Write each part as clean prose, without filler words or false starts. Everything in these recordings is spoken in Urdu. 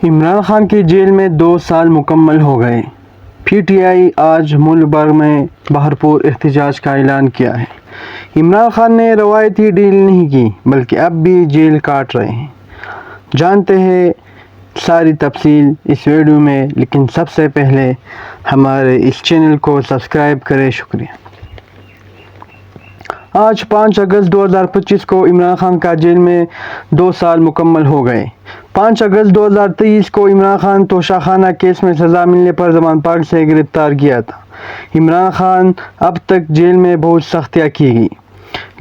عمران خان کی جیل میں 2 سال مکمل ہو گئے۔ پی ٹی آئی آج ملک بھر میں بھرپور احتجاج کا اعلان کیا ہے۔ عمران خان نے روایتی ڈیل نہیں کی بلکہ اب بھی جیل کاٹ رہے ہیں۔ جانتے ہیں ساری تفصیل اس ویڈیو میں، لیکن سب سے پہلے ہمارے اس چینل کو سبسکرائب کریں۔ شکریہ۔ آج 5 اگست 2025 کو عمران خان کا جیل میں 2 سال مکمل ہو گئے۔ 5 اگست 2023 کو عمران خان توشہ خانہ کیس میں سزا ملنے پر زمان پاک سے گرفتار کیا تھا۔ عمران خان اب تک جیل میں بہت سختیاں کی گئی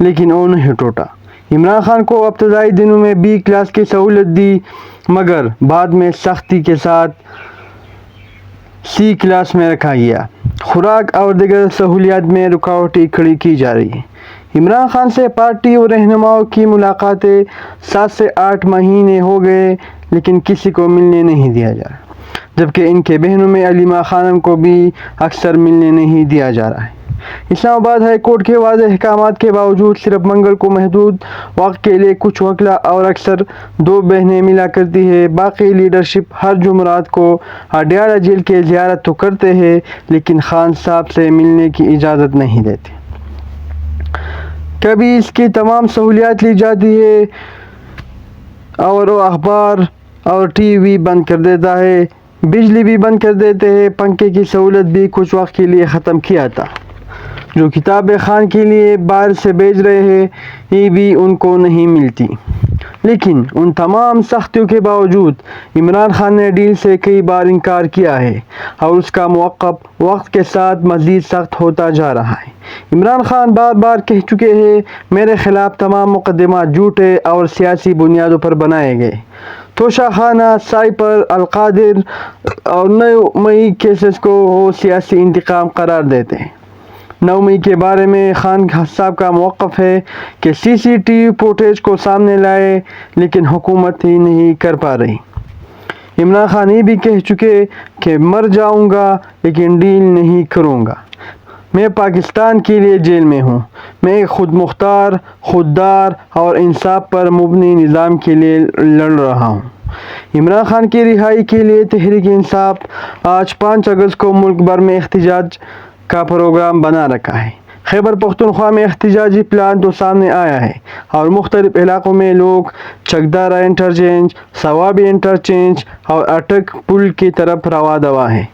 لیکن وہ نہیں ٹوٹا۔ عمران خان کو ابتدائی دنوں میں B کلاس کی سہولت دی مگر بعد میں سختی کے ساتھ C کلاس میں رکھا گیا۔ خوراک اور دیگر سہولیات میں رکاوٹیں کھڑی کی جا رہی ہیں۔ عمران خان سے پارٹی اور رہنماؤں کی ملاقاتیں 7 سے 8 مہینے ہو گئے لیکن کسی کو ملنے نہیں دیا جا رہا، جبکہ ان کے بہنوں میں علیمہ خانم کو بھی اکثر ملنے نہیں دیا جا رہا ہے۔ اسلام آباد ہائی کورٹ کے واضح احکامات کے باوجود صرف منگل کو محدود وقت کے لیے کچھ وکلاء اور اکثر 2 بہنیں ملا کرتی ہے۔ باقی لیڈرشپ ہر جمعرات کو اڈیالہ جیل کی زیارت تو کرتے ہیں لیکن خان صاحب سے ملنے کی اجازت نہیں دیتے۔ کبھی اس کی تمام سہولیات لی جاتی ہے اور وہ اخبار اور ٹی وی بند کر دیتا ہے، بجلی بھی بند کر دیتے ہیں۔ پنکھے کی سہولت بھی کچھ وقت کے لیے ختم کیا تھا۔ جو کتابیں خان کے لیے باہر سے بھیج رہے ہیں یہ بھی ان کو نہیں ملتی۔ لیکن ان تمام سختیوں کے باوجود عمران خان نے ڈیل سے کئی بار انکار کیا ہے اور اس کا موقف وقت کے ساتھ مزید سخت ہوتا جا رہا ہے۔ عمران خان بار بار کہہ چکے ہیں میرے خلاف تمام مقدمات جھوٹے اور سیاسی بنیادوں پر بنائے گئے۔ توشہ خانہ، سائپر، القادر اور 9 مئی کیسز کو وہ سیاسی انتقام قرار دیتے ہیں۔ 9 مئی کے بارے میں خان صاحب کا موقف ہے کہ CCTV فوٹیج کو سامنے لائے لیکن حکومت ہی نہیں کر پا رہی۔ عمران خان یہ بھی کہہ چکے کہ مر جاؤں گا لیکن ڈیل نہیں کروں گا۔ میں پاکستان کے لیے جیل میں ہوں۔ میں ایک خود مختار، خوددار اور انصاف پر مبنی نظام کے لیے لڑ رہا ہوں۔ عمران خان کی رہائی کے لیے تحریک انصاف آج 5 اگست کو ملک بھر میں احتجاج کا پروگرام بنا رکھا ہے۔ خیبر پختونخوا میں احتجاجی پلان تو سامنے آیا ہے اور مختلف علاقوں میں لوگ چکدارہ انٹرچینج، ثوابی انٹرچینج اور اٹک پل کی طرف رواں دوا ہیں۔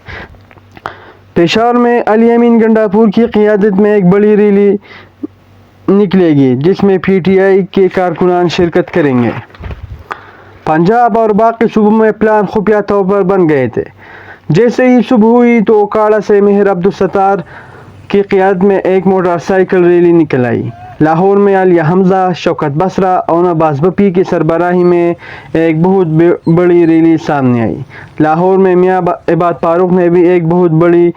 پشاور میں علی امین گنڈا پور کی قیادت میں ایک بڑی ریلی نکلے گی جس میں PTI کے کارکنان شرکت کریں گے۔ پنجاب اور باقی صوبوں میں پلان خفیہ طور پر بن گئے تھے۔ جیسے ہی صبح ہوئی تو اوکاڑہ سے مہر عبدالستار کی قیادت میں ایک موٹر سائیکل ریلی نکل آئی۔ لاہور میں عالیہ حمزہ، شوکت بسرا اور عباس بپی کی سربراہی میں ایک بہت بڑی ریلی سامنے آئی۔ لاہور میں میاں عباد فاروق نے بھی ایک بہت بڑی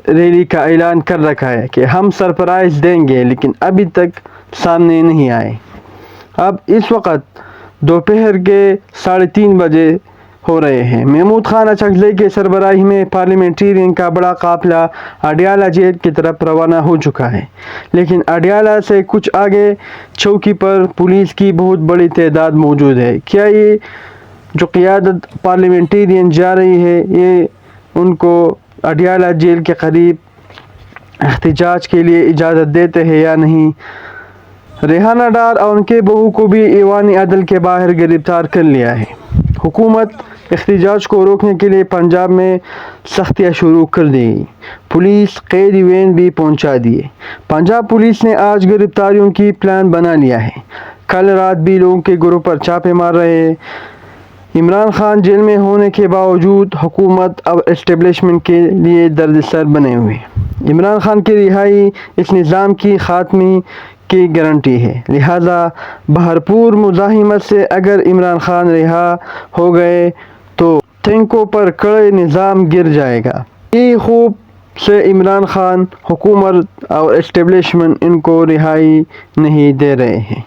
ریلی کا اعلان کر رکھا ہے کہ ہم سرپرائز دیں گے لیکن ابھی تک سامنے نہیں آئے۔ اب اس وقت دوپہر کے 3:30 بجے ہو رہے ہیں۔ محمود خان اچکزئی کے سربراہی میں پارلیمنٹرین کا بڑا قافلہ اڈیالہ جیل کی طرف روانہ ہو چکا ہے، لیکن اڈیالہ سے کچھ آگے چوکی پر پولیس کی بہت بڑی تعداد موجود ہے۔ کیا یہ جو قیادت پارلیمنٹرین جا رہی ہے یہ ان کو اڈیالہ جیل کے قریب احتجاج کے لیے اجازت دیتے ہیں یا نہیں؟ ریحانہ ڈار اور ان کے بہو کو بھی ایوان عدل کے باہر گرفتار کر لیا ہے۔ حکومت احتجاج کو روکنے کے لیے پنجاب میں سختیاں شروع کر دی۔ پولیس قیدی وین بھی پہنچا دیے۔ پنجاب پولیس نے آج گرفتاریوں کی پلان بنا لیا ہے۔ کل رات بھی لوگوں کے گھروں پر چھاپے مار رہے ہیں۔ عمران خان جیل میں ہونے کے باوجود حکومت اور اسٹیبلشمنٹ کے لیے درد سر بنے ہوئے ہیں۔ عمران خان کی رہائی اس نظام کی خاتمے کی گارنٹی ہے، لہذا بھرپور مزاحمت سے اگر عمران خان رہا ہو گئے تو ٹینکوں پر کڑے نظام گر جائے گا۔ یہ خوب سے عمران خان، حکومت اور اسٹیبلشمنٹ ان کو رہائی نہیں دے رہے ہیں۔